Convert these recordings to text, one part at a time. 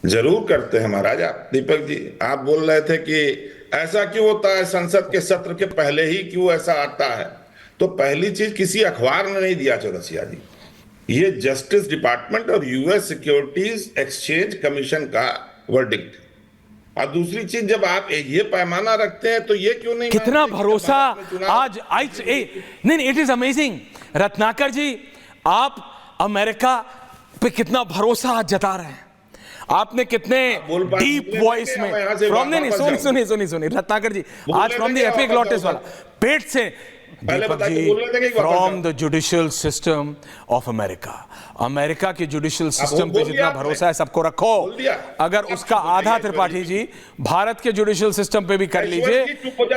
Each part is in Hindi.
जरूर करते हैं महाराज। आप दीपक जी, आप बोल रहे थे कि ऐसा क्यों होता है, संसद के सत्र के पहले ही क्यों ऐसा आता है। तो पहली चीज, किसी अखबार ने नहीं दिया चौरसिया जी, ये जस्टिस डिपार्टमेंट और यूएस सिक्योरिटीज एक्सचेंज कमीशन का वर्डिक्ट। और दूसरी चीज, जब आप ये पैमाना रखते हैं तो ये क्यों नहीं कितना मानते कि जब भरोसा भारत में चुनाव आज नहीं, इट इज अमेजिंग। रत्नाकर जी, आप अमेरिका पे कितना भरोसा आज जता रहे हैं। आपने कितने डीप वॉइस में फ्रॉम नहीं सुनी रत्नाकर जी, आज फ्रॉम द एपिग्लॉटिस वाला पेट से, Deepak ji, from the judicial system of America, America के जुडिशियल सिस्टम पे जितना भरोसा है सबको रखो। अगर उसका आधा, त्रिपाठी जी, भारत के जुडिशियल सिस्टम पे भी कर लीजिए,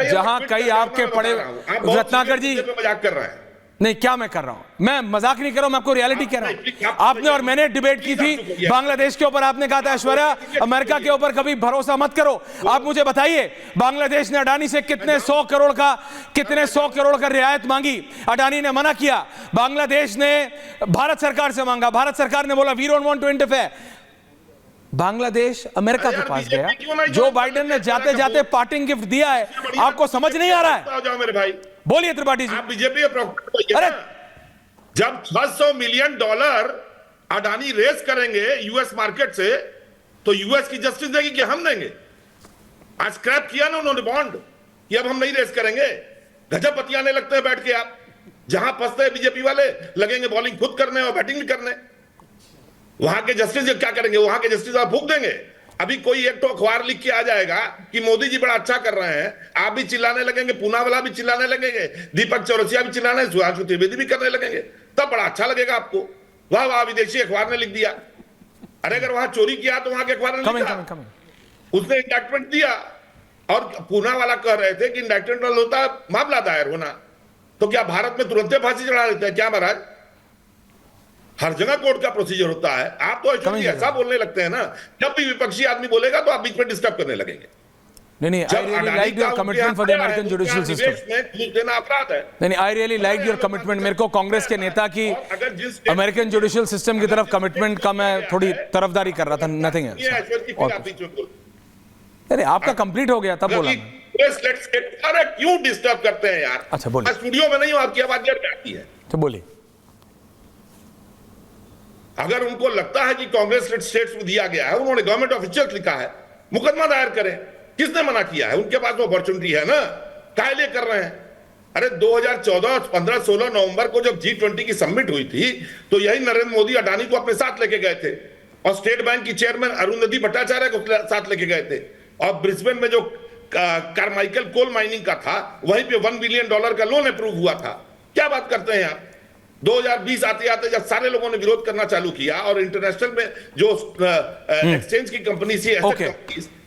जहां कई आपके पड़े। रत्नाकर जी, मजाक कर रहे हैं। नहीं, क्या मैं कर रहा हूं? मैं मजाक नहीं कर रहा हूं, मैं आपको रियलिटी कह रहा हूं। आपने और मैंने डिबेट की थी बांग्लादेश के ऊपर, आपने कहा था ऐश्वर्या अमेरिका के ऊपर कभी भरोसा मत करो। आप मुझे बताइए, बांग्लादेश ने अडानी से कितने 100 करोड़ का रियायत मांगी, अडानी ने मना किया। बांग्लादेश ने भारत सरकार से मांगा, भारत सरकार ने बोला we don't want to interfere. Bangladesh America के पास गया, जो बाइडेन ने जाते जाते पार्टिंग गिफ्ट दिया है। आपको समझ नहीं आ रहा है? मेरे भाई, बोलिए त्रिपाठी जी। आप बीजेपी के अरे, जब $600 मिलियन अडानी रेस करेंगे यूएस मार्केट से, तो यूएस की जस्टिस देगी कि हम देंगे? आज स्क्रैप किया ना उन्होंने बॉन्ड कि अब हम नहीं रेस करेंगे। गजब बतियाने लगते हैं बैठ के आप। जहां फंसते हैं बीजेपी वाले, लगेंगे बॉलिंग खुद करने और बैटिंग भी करने। वहां के जस्टिस क्या करेंगे? वहां के जस्टिस आप फूंक देंगे। अभी कोई एक तो अखबार लिख के आ जाएगा कि मोदी जी बड़ा अच्छा कर रहे हैं, आप भी चिल्लाने लगेंगे, पूना वाला भी चिल्लाने लगेंगे, दीपक चौरसिया भी चिल्लाने, सुधांशु त्रिवेदी भी करने लगेंगे, तब बड़ा अच्छा लगेगा आपको। वाह वाह, विदेशी अखबार ने लिख दिया। अरे अगर वहां चोरी किया तो वहां के अखबार ने लिखा, उसने इंडक्टमेंट दिया। और पूना वाला कह रहे थे कि इंडक्टमेंट होता है मामला दायर होना, तो क्या भारत में तुरंत फांसी चढ़ा देते हैं क्या महाराज? हर जगह कोर्ट का प्रोसीजर होता है। आप तो ऐसा बोलने लगते हैं ना, जब भी विपक्षी आदमी बोलेगा तो आप बीच में डिस्टर्ब करने लगेंगे। नहीं, I really liked your commitment for the American judicial system. नहीं, I really liked your commitment. मेरे को कांग्रेस के नेता की अमेरिकन जुडिशियल सिस्टम की तरफ कमिटमेंट का मैं थोड़ी तरफदारी कर रहा था, नथिंग एल्स। अरे आपका कंप्लीट हो गया तब बोला। अरे क्यों डिस्टर्ब करते हैं यार? अच्छा बोलिए। स्टूडियो में नहीं हो, आपकी आवाज जड़ जाती है। तो बोलिए। अगर उनको लगता है कि कांग्रेस स्टेट्स को दिया गया है, उन्होंने गवर्नमेंट ऑफिशियल लिखा है, मुकदमा दायर करें। किसने मना किया है? उनके पास वो अपॉर्चुनिटी है ना, काहे लिए कर रहे हैं? अरे 2014, 15, 16 नवंबर को जब G20 की समिट हुई थी, तो यही नरेंद्र मोदी अडानी को अपने साथ लेके गए थे, और स्टेट बैंक की चेयरमैन अरुंधति भट्टाचार्य को साथ लेके गए थे, और ब्रिस्बेन में जो कार्माइकल कोल माइनिंग का था, वहीं पे $1 बिलियन का लोन अप्रूव हुआ था। क्या बात करते हैं आप? 2020 आते आते जब सारे लोगों ने विरोध करना चालू किया, और इंटरनेशनल में जो एक्सचेंज की कंपनी सी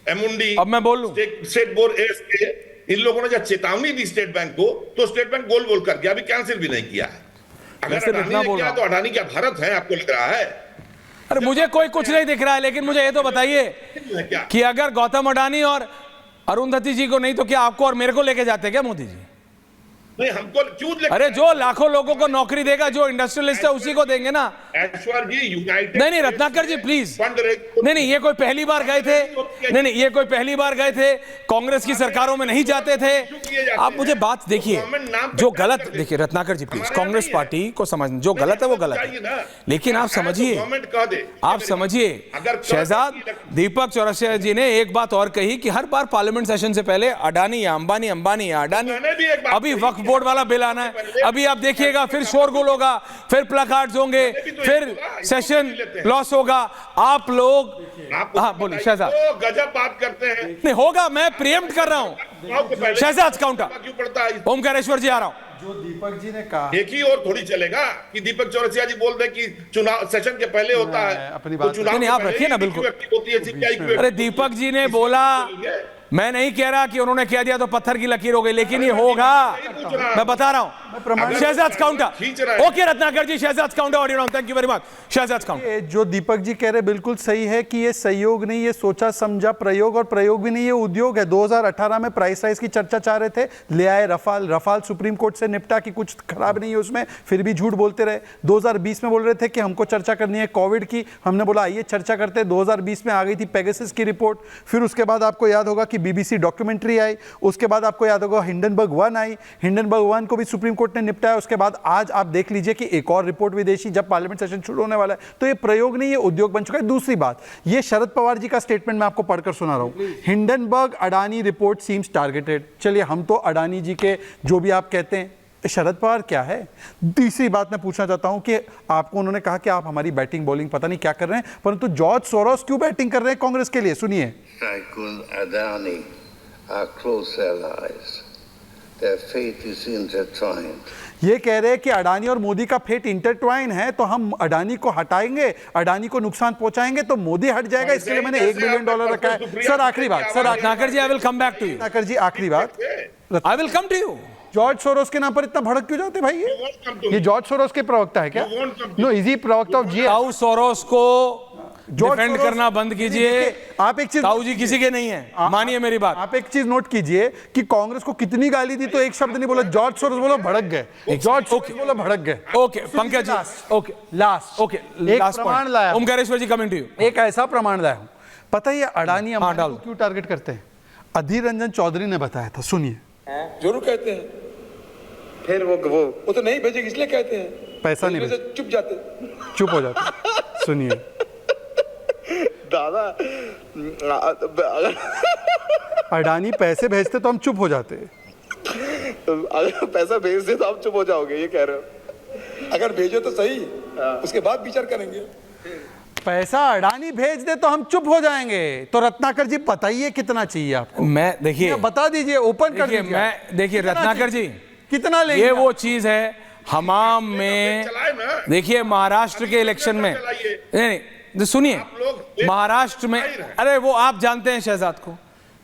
एमुंडी, अब मैं बोलूं, स्टेट बोर्ड एएसके, इन लोगों ने जब चेतावनी दी स्टेट बैंक को, तो स्टेट बैंक गोल बोल कर गया, अभी कैंसिल भी नहीं किया है। अगर अडानी ने किया तो अडानी क्या भारत है आपको लग रहा है? अरे मुझे कोई कुछ नहीं दिख रहा है, लेकिन मुझे ये तो बताइए कि अगर गौतम अडानी और अरुंधति जी को नहीं तो क्या आपको और मेरे को लेके जाते क्या मोदी जी? नहीं, हमको क्यों? अरे जो लाखों लोगों को नौकरी देगा, जो इंडस्ट्रियलिस्ट है उसी को देंगे ना। ऐश्वर्या जी, यूनाइटेड नहीं रत्नाकर जी प्लीज, नहीं ये कोई पहली बार गए थे, नहीं ये कोई पहली बार गए थे, कांग्रेस की सरकारों में नहीं जाते थे। आप मुझे बात देखिए, जो गलत, देखिए रत्नाकर जी प्लीज, कांग्रेस पार्टी को समझ, जो गलत है वो गलत है, लेकिन आप समझिए शहजाद दीपक चौरसिया जी ने एक बात और कही कि हर बार पार्लियामेंट सेशन से पहले अडानी या अंबानी, अंबानी या अडानी। अभी वक्फ बोर्ड वाला बिल आना है, अभी आप देखिएगा फिर शोरगुल होगा, फिर प्लकार्ड्स होंगे, फिर सेशन लॉस होगा। आप लोग, हाँ बोलिए शहजाद। गजब बात करते हैं। नहीं होगा, मैं प्रिएम्प्ट कर रहा हूं। शहजाद काउंटर, ओमकारेश्वर जी आ रहा हूं। जो दीपक जी ने कहा, एक ही और थोड़ी चलेगा कि दीपक चौरसिया जी बोल दे कि चुनाव सेशन के पहले होता है, अपनी बात नहीं आप रखिए ना, बिल्कुल। अरे दीपक जी ने बोला, मैं नहीं कह रहा कि उन्होंने कह दिया तो पत्थर की लकीर हो गई, लेकिन ये होगा, मैं बता रहा हूं। Shehzad counter, okay Ratnakar ji, Shehzad counter audio down, thank you very much. Shehzad counter, जो दीपक जी कह रहे बिल्कुल सही है कि ये सहयोग नहीं, ये सोचा समझा प्रयोग, और प्रयोग भी नहीं, ये उद्योग है। 2018 में प्राइस राइज की चर्चा चाह रहे थे, ले आए रफाल सुप्रीम कोर्ट से निपटा कि कुछ खराब नहीं है उसमें, फिर भी झूठ बोलते रहे। 2020 में बोल रहे थे कि हमको चर्चा करनी है कोविड की, हमने बोला आइए चर्चा करते हैं। 2020 में आ गई थी पेगासस की रिपोर्ट, फिर उसके बाद आपको याद होगा कि बीबीसी डॉक्यूमेंट्री आई, उसके बाद आपको याद होगा हिंडनबर्ग 1 आई, हिंडनबर्ग 1 को भी सुप्रीम कोर्ट ने निपटाया। उसके बाद आज आप देख लीजिए कि एक और रिपोर्ट विदेशी, जब पार्लियामेंट सेशन शुरू होने वाला है। तो ये प्रयोग नहीं, ये उद्योग बन चुका है। दूसरी बात, ये शरद पवार जी का स्टेटमेंट मैं आपको पढ़कर सुना रहा हूं, Hindenburg Adani report seems targeted. चलिए, हम तो अडानी जी के जो भी आप कहते हैं, शरद पवार क्या है? तीसरी बात मैं पूछना चाहता हूं कि आपको उन्होंने कहा कि आप हमारी बैटिंग बॉलिंग पता नहीं क्या कर रहे हैं, परंतु जॉर्ज सोरोस क्यों बैटिंग कर रहे हैं कांग्रेस के लिए? सुनिए। Adani are close allies. Their fate is intertwined. ये कह रहे हैं कि अडानी और मोदी का फेट इंटरट्वाइन है, तो हम अडानी को हटाएंगे, अडानी को नुकसान पहुंचाएंगे तो मोदी हट जाएगा, इसके लिए मैंने $1 बिलियन रखा है। सर आखिरी बात, sir Ratnakar ji, I will come back to you. Ratnakar ji आखिरी बात, I will come to you. George Soros के नाम पर इतना भड़क क्यों जाते भाई? ये जॉर्ज सोरोस के प्रवक्ता है क्या? नो, इजी प्रवक्ता ऑफ जी। ताऊ सोरोस को डिफेंड करना बंद कीजिए। आप एक चीज, ताऊ जी किसी के नहीं है, मानिए मेरी बात। आप एक चीज नोट कीजिए कि कांग्रेस को कितनी गाली दी तो एक शब्द नहीं बोला। जॉर्ज सोरोस बोलो भड़क गए, जॉर्ज सोरोस बोलो भड़क गए। Okay Pankaj ji, okay last, okay एक लास्ट प्रमाण लाया, ओमकारेश्वर जी कमिंग टू यू। एक ऐसा प्रमाण लाया हूं। पता है ये अडानी अंबानी को क्यों टारगेट करते हैं? अधीर रंजन चौधरी ने बताया था, सुनिए। जरूर कहते हैं, फिर वो तो नहीं भेजेगी इसलिए कहते हैं, पैसा नहीं भेजे, चुप जाते, चुप हो जाते। सुनिए दादा, अडानी पैसे भेजते तो हम चुप हो जाते। अगर पैसा भेज दे तो आप चुप हो जाओगे, ये कह रहे हो? अगर भेजो तो सही, उसके बाद विचार करेंगे। पैसा अडानी भेज दे तो हम चुप हो जाएंगे। तो रत्नाकर जी बताइए कितना चाहिए आपको? मैं देखिए, बता दीजिए, ओपन कर दीजिए। मैं देखिए रत्नाकर जी, कितना लेंगे? ये वो चीज है हमाम में। देखिए महाराष्ट्र के इलेक्शन में, नहीं सुनिए, महाराष्ट्र में, अरे वो आप जानते हैं शहजाद को,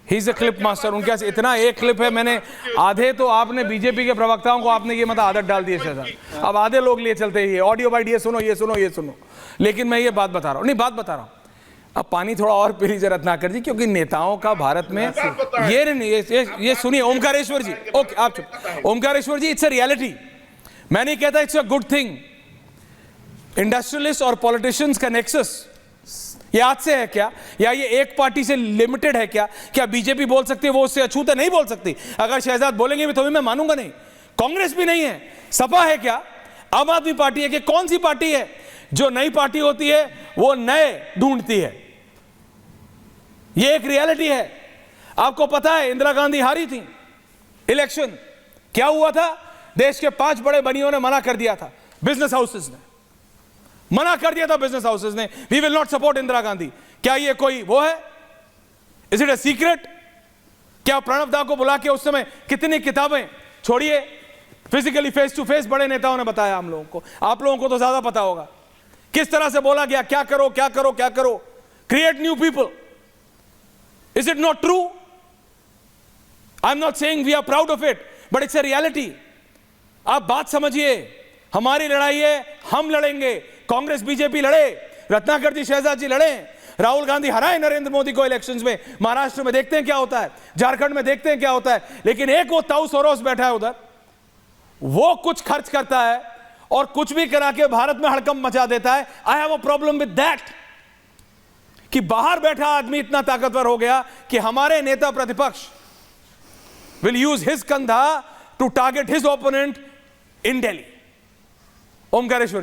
he is a clip master. उनके पास इतना एक क्लिप है, मैंने आधे तो आपने बीजेपी के प्रवक्ताओं को आपने ये मतलब आदत डाल दी है शहजाद। अब आधे लोग लिए चलते हैं, ये ऑडियो बाइट, ये सुनो ये सुनो ये सुनो। लेकिन मैं ये बात बता रहा हूं, नहीं बात बता रहा हूं, अब पानी थोड़ा और पी लीजिए रत्नाकर जी, क्योंकि नेताओं का भारत में ये सुनिए। ओमकारेश्वर जी, ओके आप चुप। ओमकारेश्वर जी, इट्स अ रियलिटी, मैं नहीं कहता it's a good thing. Industrialist और पॉलिटिशियंस का नेक्सस ये आज से है क्या, या ये एक पार्टी से लिमिटेड है क्या? क्या बीजेपी बोल सकती है वो उससे अछूत है? नहीं बोल सकती। अगर शहजाद बोलेंगे भी तो भी मैं मानूंगा नहीं। कांग्रेस भी नहीं है, सपा है क्या, आम आदमी पार्टी है कि कौन सी पार्टी है जो नई पार्टी होती है वो नए ढूंढती है? ये एक रियलिटी है। आपको पता है इंदिरा गांधी हारी थी इलेक्शन, क्या हुआ था? देश के 5 बड़े बनियों ने मना कर दिया था, बिजनेस हाउसेस ने मना कर दिया था, बिजनेस हाउसेस ने, we will not support Indira Gandhi. क्या ये कोई वो है? Is it a secret? क्या प्रणब दा को बुला के उस समय कितनी किताबें, छोड़िए फिजिकली फेस टू फेस बड़े नेताओं ने बताया हम लोगों को, आप लोगों को तो ज्यादा पता होगा किस तरह से बोला गया, क्या करो क्या करो क्या करो, create new people. Is it not true? I am not saying we are proud of it, but it's a reality. आप बात समझिए, हमारी लड़ाई है, हम लड़ेंगे, कांग्रेस बीजेपी लड़े, रत्नाकर जी शहजाद जी लड़े, राहुल गांधी हराए नरेंद्र मोदी को इलेक्शंस में, महाराष्ट्र में देखते हैं क्या होता है, झारखंड में देखते हैं क्या होता है। लेकिन एक वो ताऊ सोरोस बैठा है उधर, वो कुछ खर्च करता है और कुछ भी करा के भारत में हड़कंप मचा देता है। I have a problem with that, कि बाहर बैठा आदमी इतना ताकतवर हो गया कि हमारे नेता प्रतिपक्ष विल यूज हिज कंधा to target his opponent in Delhi. Omkareshwar